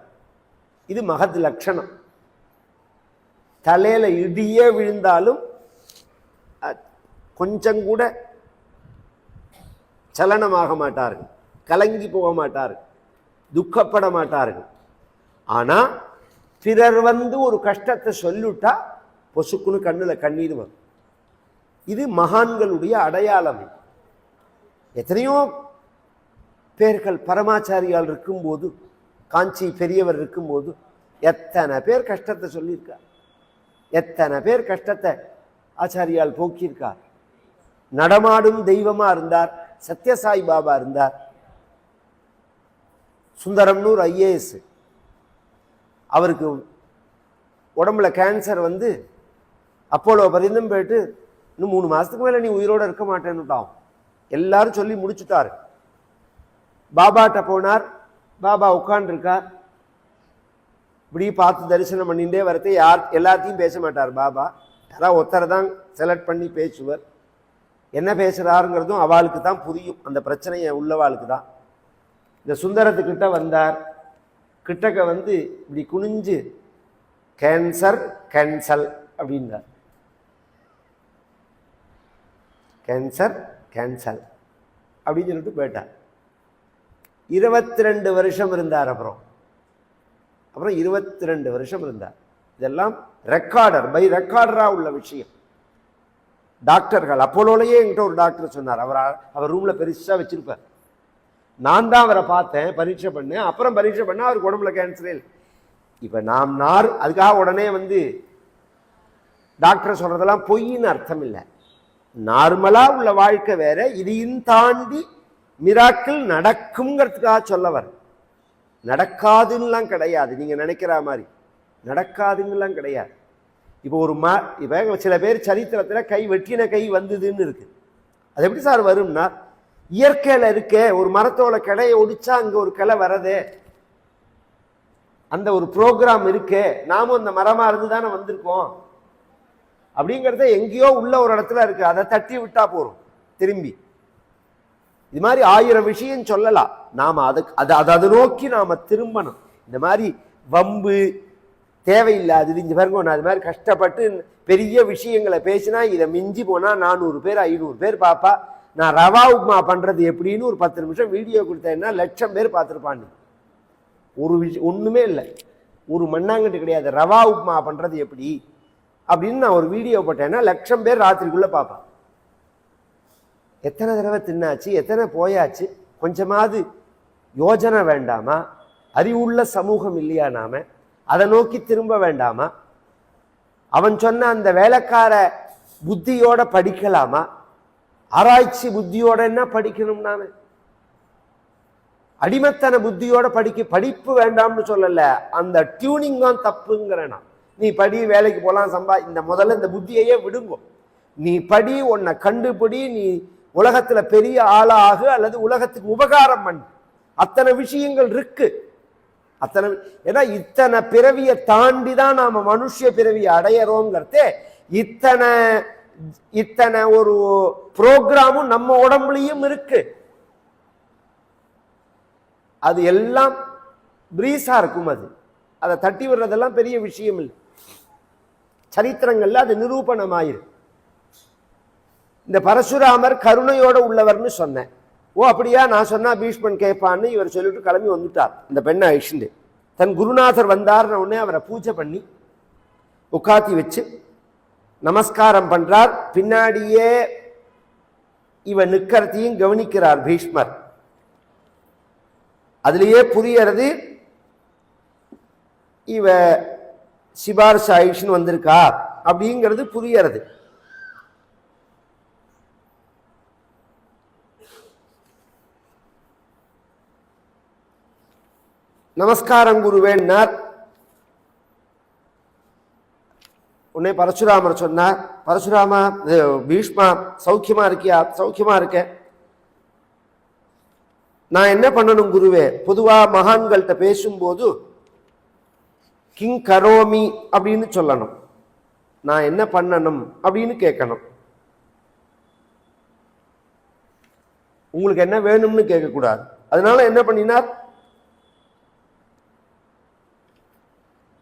இது மகத் லட்சணம். தலையில இடியே விழுந்தாலும் கொஞ்சம் கூட சலனமாக மாட்டார்கள், கலங்கி போக மாட்டார்கள், துக்கப்பட மாட்டார்கள். ஆனா பிறர் வந்து ஒரு கஷ்டத்தை சொல்லிவிட்டா பொசுக்குன்னு கண்ணுல கண்ணீர் வரும். இது மகான்களுடைய அடையாளம். எத்தனையோ பேர்கள் பரமாச்சாரியால் இருக்கும்போது, காஞ்சி பெரியவர் இருக்கும்போது எத்தனை பேர் கஷ்டத்தை சொல்லியிருக்கார், எத்தனை பேர் கஷ்டத்தை ஆச்சாரியால் போக்கியிருக்கார். நடமாடும் தெய்வமா இருந்தார். சத்யசாய் பாபா இருந்தார். சுந்தரம்னூர் ஐஏஎஸ், அவருக்கு உடம்புல கேன்சர் வந்து அப்போலோ பரிந்தும் போயிட்டு இன்னும் 3 மாசத்துக்கு மேல நீ உயிரோட இருக்க மாட்டேன்னுட்டான். எல்லாரும் சொல்லி முடிச்சுட்டாரு. பாபாட்ட போனார். பாபா உட்கார்ந்துருக்கார். இப்படி பார்த்து தரிசனம் பண்ணிட்டே வரத்தே எல்லாத்தையும் பேச மாட்டார் பாபா. யாராவது ஒருத்தரை தான் செலக்ட் பண்ணி பேசுவர். என்ன பேசுறாருங்கிறதும் அவளுக்கு தான் புரியும், அந்த பிரச்சனையை உள்ளவாளுக்கு தான். இந்த சுந்தரத்துக்கிட்ட வந்தார். கிட்டக்க வந்து இப்படி குனிஞ்சு கேன்சர் கேன்சல் அப்படின்னார். கேன்சர் கேன்சல் அப்படின்னு சொல்லிட்டு போயிட்டார். 22 வருஷம் இருந்தார். அப்புறம் 22 வருஷம் இருந்தார். இதெல்லாம் ரெக்கார்டர் பை ரெக்கார்டரா உள்ள விஷயம். டாக்டர்கள் அப்போலோலையே என்கிட்ட ஒரு டாக்டர் சொன்னார். அவர் ரூம்ல பெருசா வச்சிருப்பார். நான் தான் அவரை பார்த்தேன், பரீட்சை பண்ணேன். அப்புறம் பரீட்சை பண்ண அவருக்கு உடம்புல கேன்சரே இல்லை. இப்ப நாம் அதுக்காக உடனே வந்து டாக்டர் சொல்றதெல்லாம் பொய்ன்னு அர்த்தம் இல்லை. நார்மலா உள்ள வாழ்க்கை வேற, இதையும் தாண்டி மிராக்கிள் நடக்குங்கிறதுக்காக சொல்லவர். நடக்காதுன்னெலாம் கிடையாது, நீங்க நினைக்கிற மாதிரி நடக்காதுங்கெல்லாம் கிடையாது. இப்போ இப்போ சில பேர் சரித்திரத்துல கை வெட்டின கை வந்ததுன்னு இருக்கு. அது எப்படி சார் வரும்னா, இயற்கையில இருக்கே ஒரு மரத்தோட கிளையை ஒடிச்சா அங்க ஒரு கிளை வரதே, அந்த ஒரு ப்ரோக்ராம் இருக்கே, நாமும் அந்த மரமா இருந்து தானே வந்திருக்கோம் அப்படிங்கிறத எங்கேயோ உள்ள ஒரு இடத்துல இருக்கு. அதை தட்டி விட்டா போறோம் திரும்பி. இது மாதிரி 1000 விஷயம் சொல்லலாம். நாம அதை நோக்கி நாம திரும்பணும். இந்த மாதிரி வம்பு தேவையில்லாது. இங்க பாருங்க, நான் அது மாதிரி கஷ்டப்பட்டு பெரிய விஷயங்களை பேசினா இதை மிஞ்சி போனா 400 பேர் 500 பேர் பாப்பா. நான் ரவா உப்மா பண்றது எப்படின்னு ஒரு 10 நிமிஷம் வீடியோ கொடுத்தேன்னா 1,00,000 பேர் பார்த்துருப்பாங்க. ஒரு விஷயம் ஒண்ணுமே இல்லை, ஒரு மண்ணாங்கட்டு கிடையாது. ரவா உப்மா பண்றது எப்படி அப்படின்னு நான் ஒரு வீடியோ போட்டேன்னா 1,00,000 பேர் ராத்திரிக்குள்ள பார்ப்பேன். எத்தனை தடவை தின்னாச்சு, எத்தனை போயாச்சு, கொஞ்சமாவது யோஜனை வேண்டாமா? அறிவுள்ள சமூகம் இல்லையா நாம? அதை நோக்கி திரும்ப வேண்டாமா? அவன் சொன்ன அந்த வேலைக்கார புத்தியோட படிக்கலாமா? ஆராய்ச்சி புத்தியோட என்ன படிக்கணும்? நாம அடிமத்தன புத்தியோட படிப்பு வேண்டாம்னு சொல்லல, அந்த டியூனிங் தான் தப்புங்கிறனா. நீ படி, வேலைக்கு போலாம், இந்த முதல்ல இந்த புத்தியையே விடுங்கோ. நீ படி, உன்னை கண்டுபிடி, நீ உலகத்துல பெரிய ஆளாக அல்லது உலகத்துக்கு உபகாரம் பண்ணு. அத்தனை விஷயங்கள் இருக்கு. அத்தனை, ஏன்னா இத்தனை பிறவியை தாண்டி தான் நாம மனுஷ பிறவியை அடையறோங்கிறதே. இத்தனை ஒரு புரோகிராமும் நம்ம உடம்புலையும் இருக்கு. அது எல்லாம் பிரீஸா இருக்கும். அதை தட்டி விடுறதெல்லாம் பெரிய விஷயம் இல்லை. சரித்திரங்கள்ல அது நிரூபணமாயிரு. இந்த பரசுராமர் கருணையோட உள்ளவர்னு சொன்னேன். ஓ அப்படியா, நான் சொன்னா பீஷ்மன் கேட்பான்னு இவர் சொல்லிட்டு கிளம்பி வந்துட்டார். இந்த பெண்ணை அழிச்சுண்டு தன் குருநாதர் வந்தார்னு உடனே அவரை பூஜை பண்ணி உட்காத்தி வச்சு நமஸ்காரம் பண்றார். பின்னாடியே இவன் நிக்கிறதையும் கவனிக்கிறார் பீஷ்மர். அதுலயே புரியறது இவ சிபாரிசு ஆயிடுச்சுன்னு வந்திருக்கா அப்படிங்கிறது புரியறது. நமஸ்காரம் குருவேன்னார். உடனே பரசுராமர் சொன்னார், பரசுராமா, பீஷ்மா சௌக்கியமா இருக்கியா? சௌக்கியமா இருக்க. நான் என்ன பண்ணணும் குருவே? பொதுவா மகான்கள்கிட்ட பேசும்போது கிங் கரோமி அப்படின்னு சொல்லணும். நான் என்ன பண்ணணும் அப்படின்னு கேட்கணும். உங்களுக்கு என்ன வேணும்னு கேட்கக்கூடாது. அதனால என்ன பண்ணினார்?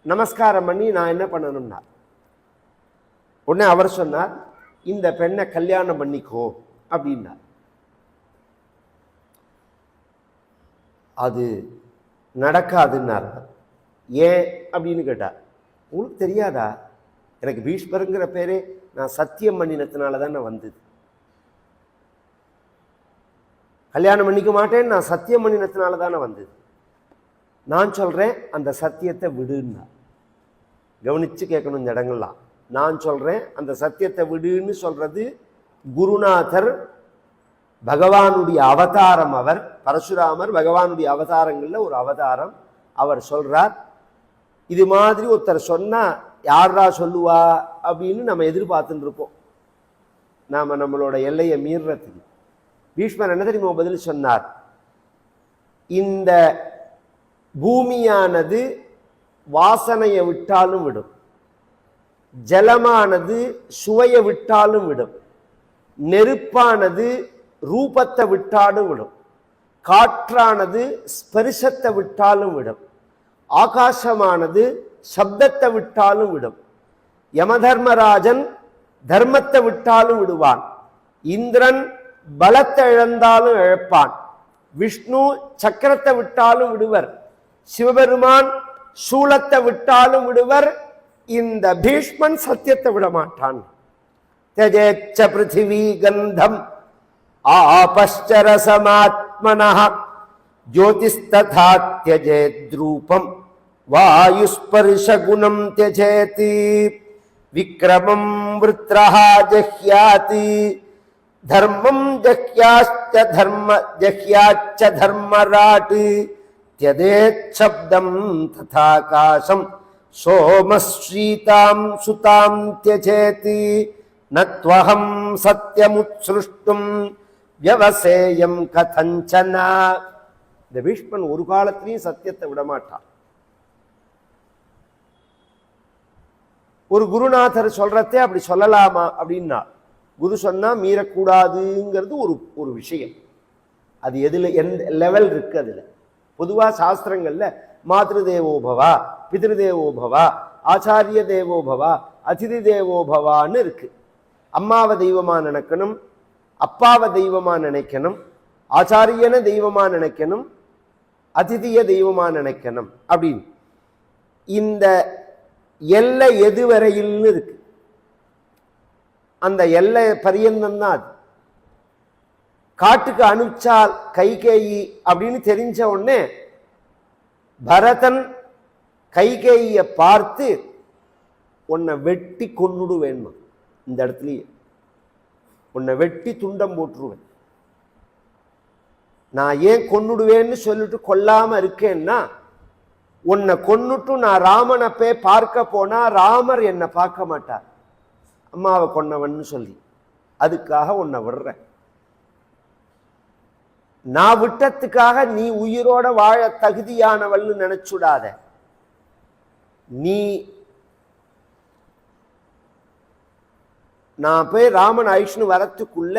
நமஸ்காரம் பண்ணி நான் என்ன பண்ணணும்னா, உடனே அவர் சொன்னார், இந்த பெண்ணை கல்யாணம் பண்ணிக்கோ அப்படின்னார். அது நடக்காதுன்னார். ஏன் அப்படின்னு கேட்டார். உங்களுக்கு தெரியாதா, எனக்கு பீஷ்மருங்கிற பேரே நான் சத்தியம் பண்ணினதுனால தான் நான் வந்தது. கல்யாணம் பண்ணிக்க மாட்டேன்னு நான் சத்தியம் பண்ணினதுனால தானே வந்தது. நான் சொல்றேன் அந்த சத்தியத்தை விடுன்னா. கவனிச்சு கேட்கணும் இந்த இடங்கள்லாம். நான் சொல்றேன் அந்த சத்தியத்தை விடுன்னு சொல்றது குருநாதர், பகவானுடைய அவதாரம். அவர் பரசுராமர் பகவானுடைய அவதாரங்கள்ல ஒரு அவதாரம். அவர் சொல்றார், இது மாதிரி ஒருத்தர் சொன்னா யாரா சொல்லுவா அப்படின்னு நம்ம எதிர்பார்த்துட்டு இருப்போம், நாம நம்மளோட எல்லையை மீறதுக்கு. பீஷ்மர் என்ன தெரியுமா பதில் சொன்னார்? இந்த பூமியானது வாசனையை விட்டாலும் விடும், ஜலமானது சுவையை விட்டாலும் விடும், நெருப்பானது ரூபத்தை விட்டாலும் விடும், காற்றானது ஸ்பரிசத்தை விட்டாலும் விடும், ஆகாசமானது சப்தத்தை விட்டாலும் விடும், யமதர்மராஜன் தர்மத்தை விட்டாலும் விடுவான், இந்திரன் பலத்தை இழந்தாலும் இழப்பான், விஷ்ணு சக்கரத்தை விட்டாலும் விடுவர், சிவபெருமான் சூலத்தை விட்டாலும் விடுவர், இந்த பீஷ்மன் சத்தியத்தை விட மாட்டான். त्यजेच्च पृथिवी गंधम आपश्चरसमात्मनः ज्योतिस्तथा त्यजेद्रूपम वायुस्पर्शगुणं त्यजेति विक्रमं वृत्रः जह्याति धर्मं जह्याच्च धर्मराट् त्यजेच्छब्दं तथाकाशं सोमश्रीतां सुतां त्यजेति नत्वहं सत्यमुत्सृष्टुं व्यवसेयं कथञ्चन. இந்த பீஷ்மன் ஒரு காலத்திலையும் சத்தியத்தை விடமாட்டான். ஒரு குருநாதர் சொல்றதே அப்படி சொல்லலாமா அப்படின்னா, குரு சொன்னா மீறக்கூடாதுங்கிறது ஒரு விஷயம். அது எதுல எந்த லெவல் இருக்கு? அதுல பொதுவா சாஸ்திரங்கள்ல மாத்ரு தேவோபவா, பித்ரு தேவோபவா, ஆச்சாரிய தேவோபவா, அதிதி தேவோபவான்னு இருக்கு. அம்மாவை தெய்வமா நினைக்கணும், அப்பாவை தெய்வமா நினைக்கணும், ஆச்சாரியனை தெய்வமா நினைக்கணும், அதிதிய தெய்வமா நினைக்கணும் அப்படின்னு இந்த எல்லை எதுவரையில்னு இருக்கு. அந்த எல்லை பரியந்தம் தான் அது. காட்டுக்கு அனுப்பிச்சால் கைகேயி அப்படின்னு தெரிஞ்ச உடனே பரதன் கைகேயிய பார்த்து உன்னை வெட்டி கொன்னுடு வேணுமா, இந்த இடத்துலயே உன்னை வெட்டி துண்டம் போட்டுருவேன். நான் ஏன் கொன்னுடுவேன்னு சொல்லிட்டு கொல்லாம இருக்கேன்னா, உன்னை கொன்னுட்டு நான் ராமனை போய் பார்க்க போனா ராமர் என்னை பார்க்க மாட்டார், அம்மாவை கொன்னவன்னு சொல்லி. அதுக்காக உன்னை விடுறேன். நான் விட்டத்துக்காக நீ உயிரோட வாழ தகுதியானவள்னு நினைச்சுடாத. நான் போய் ராமன் ஐஷ்ணு வரத்துக்குள்ள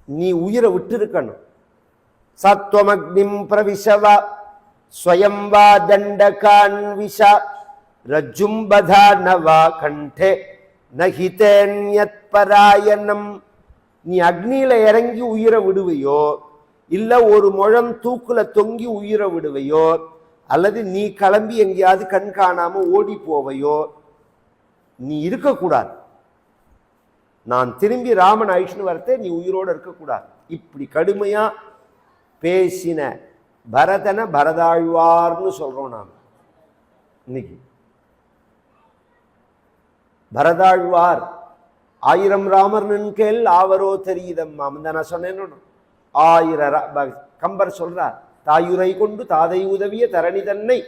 நீ உயிரை விட்டு இருக்கணும். சத்வமக்னிம் பிரவிசவ ஸ்வயம் வா தண்டகான்விஷா ரஜ்ஜும்பதா நவா கண்டே நஹிதேன்யத் பராயணம். நீ அக்னியில இறங்கி உயிரை விடுவையோ, இல்ல ஒரு முழம் தூக்குல தொங்கி உயிரை விடுவையோ, அல்லது நீ கிளம்பி எங்கேயாவது கண் காணாம ஓடி போவையோ, நீ இருக்கக்கூடாது. நான் திரும்பி ராமன் ஐஷ்ணு வரத்தே நீ உயிரோடு இருக்கக்கூடாது. இப்படி கடுமையா பேசின பரதனை பரதாழ்வார்னு சொல்றோம் நாம் இன்னைக்கு. பரதாழ்வார் 1000 ராமர் நின்கேள் ஆவரோ தெரியுதம்மா. நான் சொன்னேன் 1000 கம்பர் சொல்றார், தாயுரை கொண்டு தாதை உதவிய தரணி தன்னை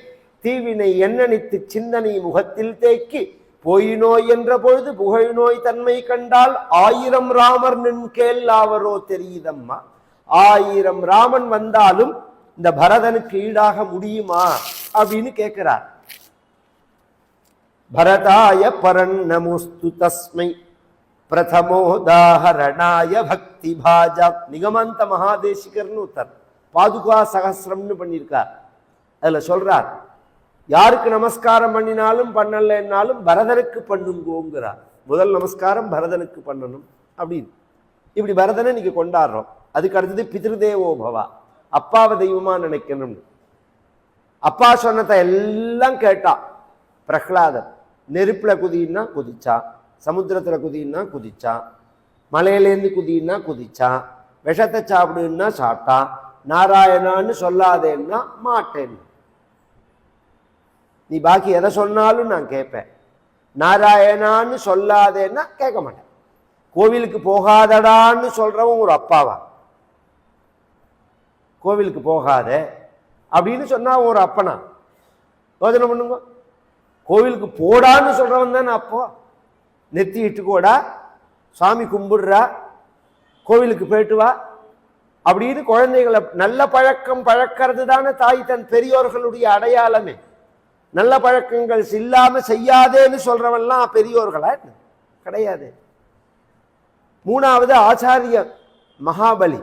தீவினை எண்ணனித்து சிந்தனை முகத்தில் தேக்கி போயினோய் என்ற பொழுது புகழ்நோய் தன்மை கண்டால் 1000 ராமர் நின் கேள் ஆவரோ தெரியுதம்மா. 1000 ராமன் வந்தாலும் இந்த பரதனுக்கு ஈடாக முடியுமா அப்படின்னு கேட்கிறார். பரதாய பரன் நமோஸ்து தஸ்மை பிரதமோதாஹரணாய பக்தி பாஜா. நிகமந்த மகாதேசிகர்னு ஒருத்தர் பாதுகா சகசிரம்னு பண்ணியிருக்கார். அதுல சொல்றார், யாருக்கு நமஸ்காரம் பண்ணினாலும் பண்ணலன்னாலும் பரதனுக்கு பண்ணுங்கோங்கிறார். முதல் நமஸ்காரம் பரதனுக்கு பண்ணணும் அப்படின்னு. இப்படி பரதனை இன்னைக்கு கொண்டாடுறோம். அதுக்கு அடுத்தது பிதிருதேவோ பவா, அப்பாவை தெய்வமா நினைக்கணும். அப்பா சொன்னதை எல்லாம் கேட்டா. பிரஹ்லாதர் நெருப்புல குதின்னா குதிச்சான், சமுத்திரத்துல குதின்னா குதிச்சான், மலையிலேருந்து குதின்னா குதிச்சான், விஷத்தை சாப்பிடுன்னா சாப்பிட்டான், நாராயணான்னு சொல்லாதேன்னா மாட்டேன். நீ பாக்கி எதை சொன்னாலும் நான் கேட்பேன், நாராயணான்னு சொல்லாதேன்னா கேட்க மாட்டேன். கோவிலுக்கு போகாதடான்னு சொல்றவன் ஒரு அப்பாவா? கோவிலுக்கு போகாத அப்படின்னு சொன்னா ஒரு அப்பனா? யோசனை பண்ணுங்க. கோவிலுக்கு போடான்னு சொல்றவன் தானே அப்போ. நெத்தி இட்டுக்கோடா, சாமி கும்பிடுறா, கோவிலுக்கு போயிட்டு வா அப்படின்னு குழந்தைகளை நல்ல பழக்கம் பழக்கிறது தானே தாய் தன் பெரியோர்களுடைய அடையாளமே. நல்ல பழக்கங்கள் இல்லாம செய்யாதேன்னு சொல்றவன்லாம் பெரியோர்களா? கிடையாது. மூணாவது ஆச்சாரிய மகாபலி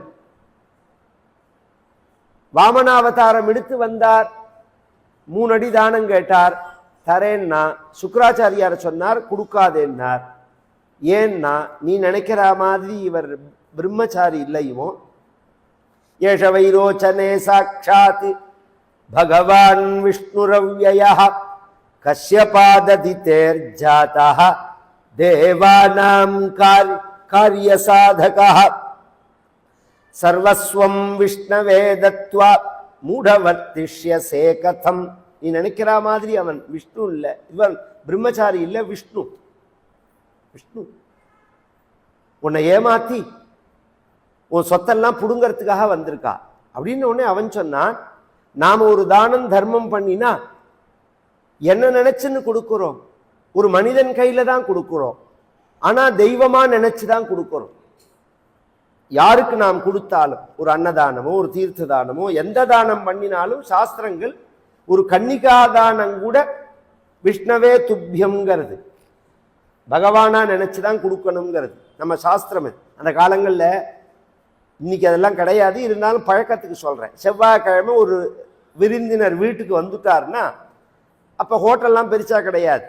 வாமனாவதாரம் எடுத்து வந்தார். 3 அடி தானம் கேட்டார், தரேன்னா சுக்கராச்சாரியார் சொன்னார் கொடுக்காதேன்னார். ஏன்னா நீ நினைக்கிற மாதிரி இவர் பிரம்மச்சாரி இல்லையுமோ. ஏஷ வைரோச்சனே சாட்சாத் பகவான் விஷ்ணுரவ்யயः கஸ்யபாததிதேர்ஜாதः தேவானாம் காரிய சாதகः சர்வஸ்வம் விஷ்ணவே தத்வா மூடவர்த்திஷ்யசே கதம். நீ நினைக்கிற மாதிரி அவன் விஷ்ணு இல்லை, இவன் பிரம்மச்சாரி இல்லை, விஷ்ணு. விஷ்ணு உன்னை ஏமாத்தி உன் சொத்தெல்லாம் புடுங்கிறதுக்காக வந்திருக்கா அப்படின்னு உடனே அவன் சொன்னான், நாம ஒரு தானம் தர்மம் பண்ணினா என்ன நினைச்சுன்னு கொடுக்கிறோம்? ஒரு மனிதன் கையில தான் கொடுக்கிறோம், ஆனா தெய்வமா நினைச்சுதான் கொடுக்கிறோம். யாருக்கு நாம் கொடுத்தாலும், ஒரு அன்னதானமோ ஒரு தீர்த்த தானமோ எந்த தானம் பண்ணினாலும் சாஸ்திரங்கள் ஒரு கன்னிகா தானம் கூட விஷ்ணவே துப்பியம்ங்கிறது, பகவானா நினைச்சுதான் கொடுக்கணுங்கிறது நம்ம சாஸ்திரம். அந்த காலங்கள்ல இன்னைக்கு அதெல்லாம் கிடையாது, இருந்தாலும் பழக்கத்துக்கு சொல்றேன். செவ்வாய்க்கிழமை ஒரு விருந்தினர் வீட்டுக்கு வந்துட்டாருன்னா அப்ப ஹோட்டல்லாம் பெருசா கிடையாது,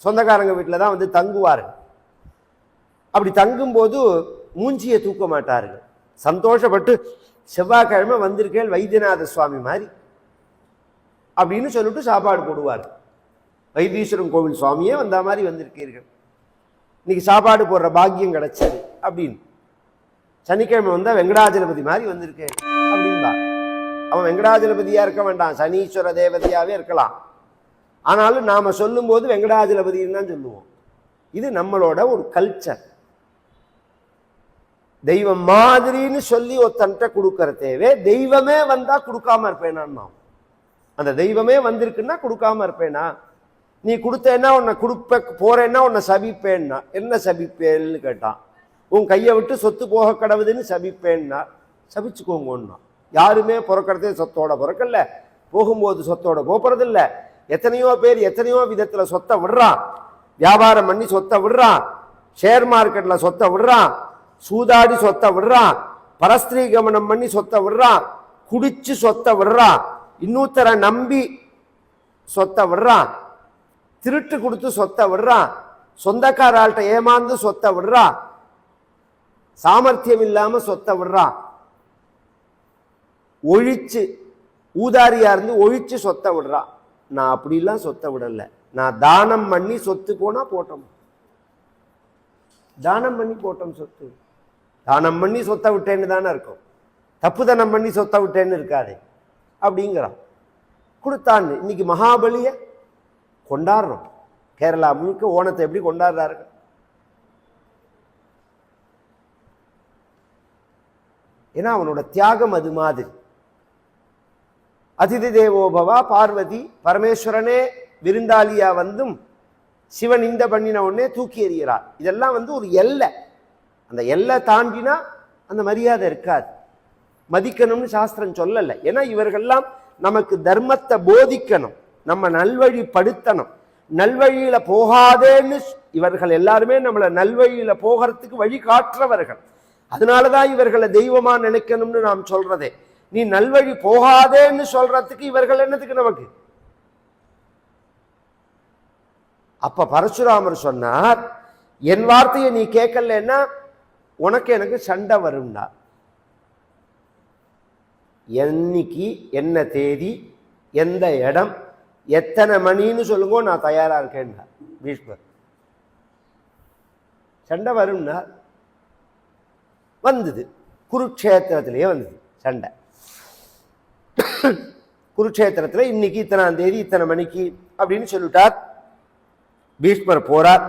சொந்தக்காரங்க வீட்டில் தான் வந்து தங்குவார்கள். அப்படி தங்கும்போது மூஞ்சியை தூக்க மாட்டார்கள், சந்தோஷப்பட்டு செவ்வாய்க்கிழமை வந்திருக்கேன் வைத்தியநாத சுவாமி மாதிரி அப்படின்னு சொல்லிட்டு சாப்பாடு போடுவார். வைத்தீஸ்வரன் கோவில் சுவாமியே வந்த மாதிரி வந்திருக்கீர்கள், இன்னைக்கு சாப்பாடு போடுற பாக்கியம் கிடைச்சது அப்படின்னு. சனிக்கிழமை வந்தா வெங்கடாஜலபதி மாதிரி வந்திருக்கேன் அப்படின்பா. அவன் வெங்கடாஜலபதியா இருக்க வேண்டாம், சனீஸ்வர தேவதையாவே இருக்கலாம். ஆனாலும் நாம சொல்லும் போது வெங்கடாஜலபதின்னு தான் சொல்லுவோம். இது நம்மளோட ஒரு கல்ச்சர். தெய்வம் மாதிரின்னு சொல்லி ஒருத்தன்ட்ட கொடுக்கற தேவை. தெய்வமே வந்தா கொடுக்காம இருப்பேனா? அந்த தெய்வமே வந்திருக்குன்னா கொடுக்காம இருப்பேனா? நீ கொடுத்தேன்னா உன்னை கொடுப்ப போறேன்னா உன்னை சபிப்பேன்னா. என்ன சபிப்பேன்னு கேட்டான். உன் கையை விட்டு சொத்து போக கடவுதுன்னு சபிப்பேன்னா. சபிச்சுக்கோங்கன்னா. யாருமே பிறக்கிறதே சொத்தோட பிறக்கல, போகும்போது சொத்தோட போறது இல்லை. எத்தனையோ பேர் எத்தனையோ விதத்துல சொத்தை விடுறான். வியாபாரம் பண்ணி சொத்தை விடுறான், ஷேர் மார்க்கெட்ல சொத்தை விடுறான், சூதாடி சொத்தை விடுறான், பரஸ்திரீ கமனம் பண்ணி சொத்தை விடுறான், குடிச்சு சொத்தை விடுறான், இன்னொருத்தரை நம்பி சொத்தை விடுறான், திருட்டு கொடுத்து சொத்தை விடுறான், சொந்தக்காரால்கிட்ட ஏமாந்து சொத்தை விடுறான், சாமர்த்தியம் இல்லாம சொத்தை விடுறான், ஒழிச்சு ஊதாரியா இருந்து ஒழிச்சு சொத்தை விடுறான். நான் அப்படிலாம் சொத்தை விடல, நான் தானம் பண்ணி சொத்து போனா போட்டோம், தானம் பண்ணி போட்டோம் சொத்து. தானம் பண்ணி சொத்தை விட்டேன்னு தானே இருக்கும், தப்பு தானம் பண்ணி சொத்தை விட்டேன்னு இருக்காது அப்படிங்கிறான். கொடுத்தான்னு இன்னைக்கு மகாபலிய கொண்டாடுறோம். கேரளா முழுக்க ஓணத்தை எப்படி கொண்டாடுறாரு? ஏன்னா அவனோட தியாகம் அது மாதிரி. அதிதி தேவோபவா பார்வதி பரமேஸ்வரனே விருந்தாளியா வந்தும் சிவன் இந்த பண்ணின உடனே தூக்கி எறிகிறார். இதெல்லாம் ஒரு எல்லை. அந்த எல்லை தாண்டினா அந்த மரியாதை இருக்காது. மதிக்கணும்னு சாஸ்திரம் சொல்லலை. ஏன்னா இவர்கள்லாம் நமக்கு தர்மத்தை போதிக்கணும், நம்ம நல்வழிப்படுத்தணும். நல்வழியில போகாதேன்னு இவர்கள் எல்லாருமே நம்மளை நல்வழியில போகிறதுக்கு வழி காட்டுறவர்கள். அதனாலதான் இவர்களை தெய்வமா நினைக்கணும்னு நாம் சொல்றதே. நீ நல்வழி போகாதேன்னு சொல்றதுக்கு இவர்கள் என்னத்துக்கு நமக்கு? அப்ப பரசுராமர் சொன்னார், என் வார்த்தையை நீ கேட்கலன்னா உனக்கு எனக்கு சண்டை வரும்னா. என்னைக்கு, என்ன தேதி, எந்த இடம், எத்தனை மணின்னு சொல்லுங்க, நான் தயாரா இருக்கேன்னா பீஷ்மர். சண்டை வரும்னா வந்தது, குருக்ஷேத்திரத்திலேயே வந்தது சண்டை. குருக்ஷேத்திரத்துல இன்னைக்கு இத்தனாம் தேதி இத்தனை மணிக்கு அப்படின்னு சொல்லிட்டார். பீஷ்மர் போறார்.